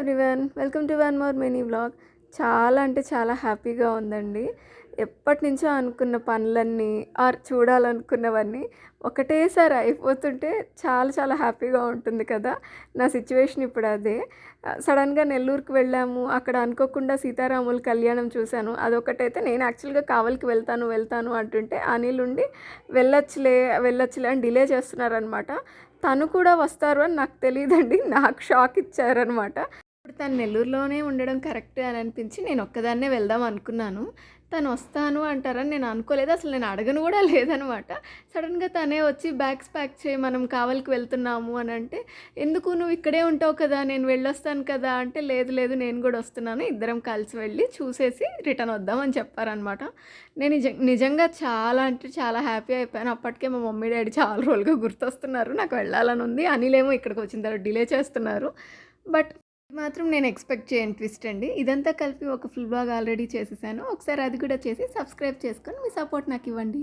Everyone, welcome to one more mini vlog. చాలా అంటే చాలా హ్యాపీగా ఉందండి. ఎప్పటినుంచో అనుకున్న పనులన్నీ చూడాలనుకున్నవన్నీ ఒకటేసారి అయిపోతుంటే చాలా చాలా హ్యాపీగా ఉంటుంది కదా. నా సిచ్యువేషన్ ఇప్పుడు అదే. సడన్గా నెల్లూరుకి వెళ్ళాము. అక్కడ అనుకోకుండా సీతారాముల కళ్యాణం చూశాను. అదొకటైతే నేను యాక్చువల్గా కావలికి వెళ్తాను అంటుంటే అనిల్ ఉండి వెళ్ళొచ్చులే వెళ్ళొచ్చులే అని డిలే చేస్తున్నారనమాట. తను కూడా వస్తారు అని నాకు తెలియదండి. నాకు షాక్ ఇచ్చారనమాట. ఇప్పుడు తను నెల్లూరులోనే ఉండడం కరెక్ట్ అని అనిపించి నేను ఒక్కదాన్నే వెళ్దాం అనుకున్నాను. తను వస్తాను అంటారని నేను అనుకోలేదు. అసలు నేను అడగను కూడా లేదనమాట. సడన్గా తనే వచ్చి బ్యాగ్స్ ప్యాక్ చేయి, మనం కావలికి వెళ్తున్నాము అని అంటే, ఎందుకు నువ్వు ఇక్కడే ఉంటావు కదా, నేను వెళ్ళొస్తాను కదా అంటే, లేదు లేదు నేను కూడా వస్తున్నాను, ఇద్దరం కలిసి వెళ్ళి చూసేసి రిటర్న్ వద్దాం అని చెప్పారనమాట. నేను నిజంగా చాలా అంటే చాలా హ్యాపీ అయిపోయాను. అప్పటికే మా మమ్మీ డాడీ చాలా రోజులుగా గుర్తొస్తున్నారు. నాకు వెళ్ళాలని ఉంది. అనిలేమో ఇక్కడికి వచ్చిన తర్వాత డిలే చేస్తున్నారు. బట్ మాత్రం నేను ఎక్స్పెక్ట్ చేయను ట్విస్ట్ అండి. ఇదంతా కలిపి ఒక ఫుల్ వ్లాగ్ ఆల్రెడీ చేసేసాను. ఒకసారి అది కూడా చేసి సబ్స్క్రైబ్ చేసుకొని మీ సపోర్ట్ నాకు ఇవ్వండి.